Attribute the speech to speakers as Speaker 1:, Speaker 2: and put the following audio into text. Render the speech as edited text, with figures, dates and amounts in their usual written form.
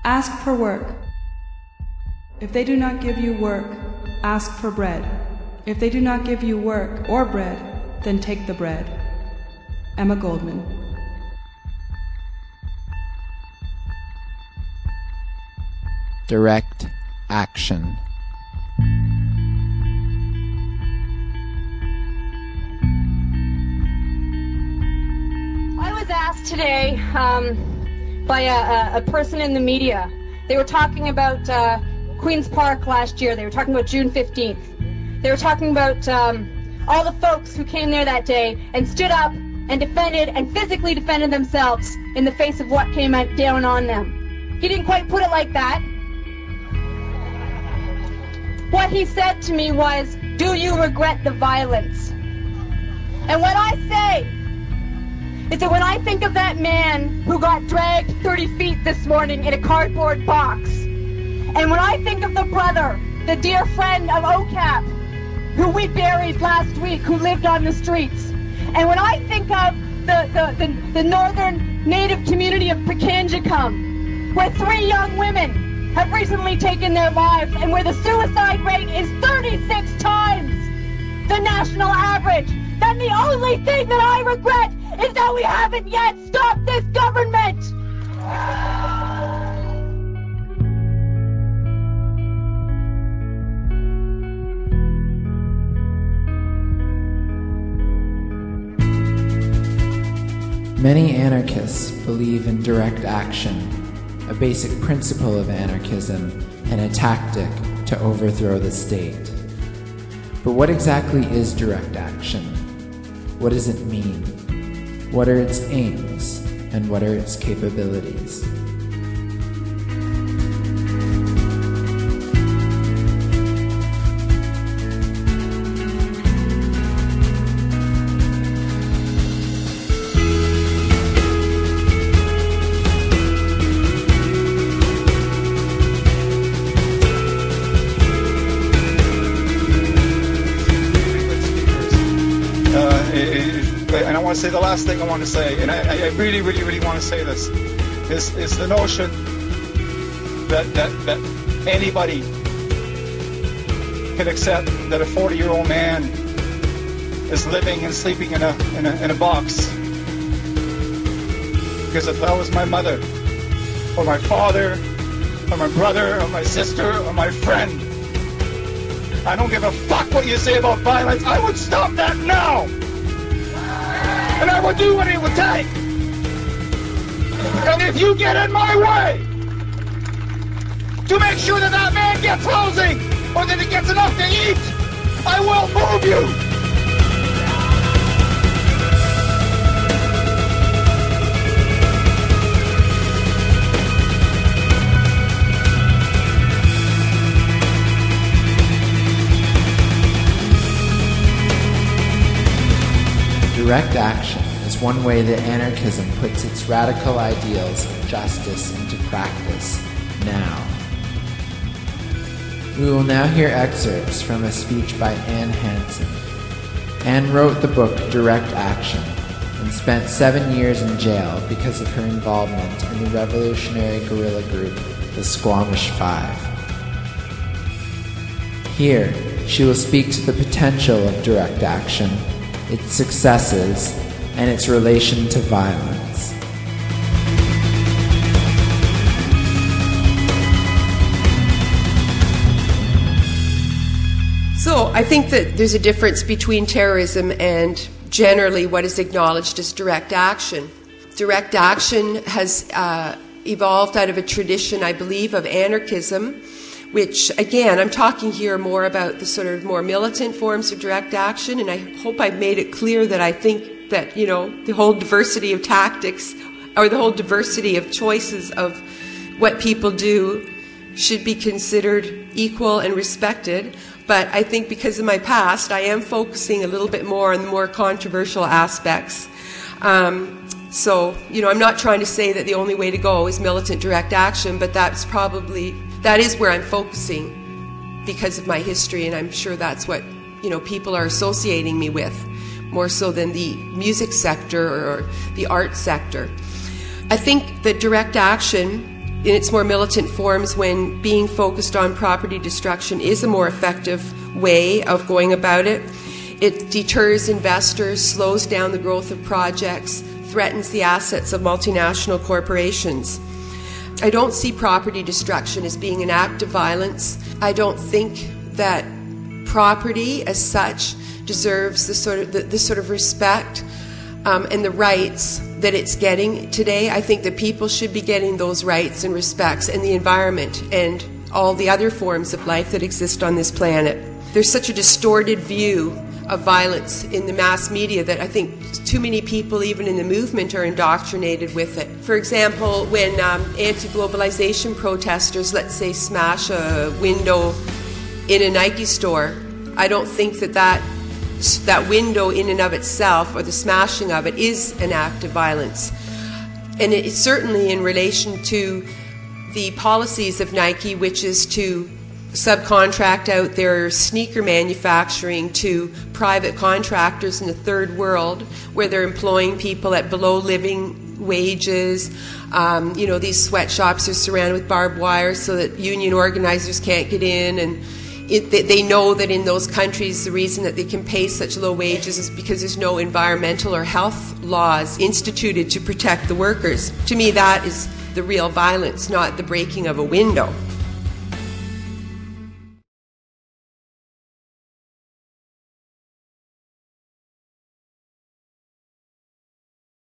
Speaker 1: Ask for work. If they do not give you work, ask for bread. If they do not give you work or bread, then take the bread. Emma Goldman.
Speaker 2: Direct action.
Speaker 3: I was asked today by a person in the media. They were talking about Queen's Park last year. They were talking about June 15th. They were talking about all the folks who came there that day and stood up and defended and physically defended themselves in the face of what came down on them. He didn't quite put it like that. What he said to me was, "Do you regret the violence?" And what I say is that when I think of that man who got dragged 30 feet this morning in a cardboard box, and when I think of the brother, the dear friend of OCAP, who we buried last week, who lived on the streets, and when I think of the northern native community of Pikangikum, where 3 young women have recently taken their lives, and where the suicide rate is 36 times the national average, then the only thing that I regret is that we haven't yet stopped this government.
Speaker 2: Many anarchists believe in direct action, a basic principle of anarchism and a tactic to overthrow the state. But what exactly is direct action? What does it mean? What are its aims, and what are its capabilities?
Speaker 4: And I want to say the last thing I want to say, and I really want to say this, is the notion that anybody can accept that a 40-year-old man is living and sleeping in a box. Because if that was my mother, or my father, or my brother, or my sister, or my friend, I don't give a fuck what you say about violence. I would stop that now! And I will do what it would take. And if you get in my way to make sure that that man gets housing or that he gets enough to eat, I will move you.
Speaker 2: Direct action is one way that anarchism puts its radical ideals of justice into practice now. We will now hear excerpts from a speech by Anne Hansen. Anne wrote the book Direct Action and spent 7 years in jail because of her involvement in the revolutionary guerrilla group, the Squamish Five. Here, she will speak to the potential of direct action, its successes, and its relation to violence.
Speaker 5: So I think that there's a difference between terrorism and generally what is acknowledged as direct action. Direct action has evolved out of a tradition, I believe, of anarchism, which, again, I'm talking here more about the sort of more militant forms of direct action, and I hope I've made it clear that I think that, you know, the whole diversity of tactics or the whole diversity of choices of what people do should be considered equal and respected. But I think because of my past, I am focusing a little bit more on the more controversial aspects. So, you know, I'm not trying to say that the only way to go is militant direct action, but that is where I'm focusing because of my history, and I'm sure that's what, you know, people are associating me with, more so than the music sector or the art sector. I think that direct action in its more militant forms when being focused on property destruction is a more effective way of going about it. It deters investors, slows down the growth of projects, threatens the assets of multinational corporations. I don't see property destruction as being an act of violence. I don't think that property as such deserves the sort of respect and the rights that it's getting today. I think that people should be getting those rights and respects, and the environment and all the other forms of life that exist on this planet. There's such a distorted view of violence in the mass media that I think too many people, even in the movement, are indoctrinated with it. For example, when anti-globalization protesters, let's say, smash a window in a Nike store, I don't think that window in and of itself, or the smashing of it, is an act of violence. And it's certainly in relation to the policies of Nike, which is to subcontract out their sneaker manufacturing to private contractors in the third world, where they're employing people at below living wages. These sweatshops are surrounded with barbed wire so that union organizers can't get in, and they know that in those countries the reason that they can pay such low wages is because there's no environmental or health laws instituted to protect the workers. To me, that is the real violence, not the breaking of a window.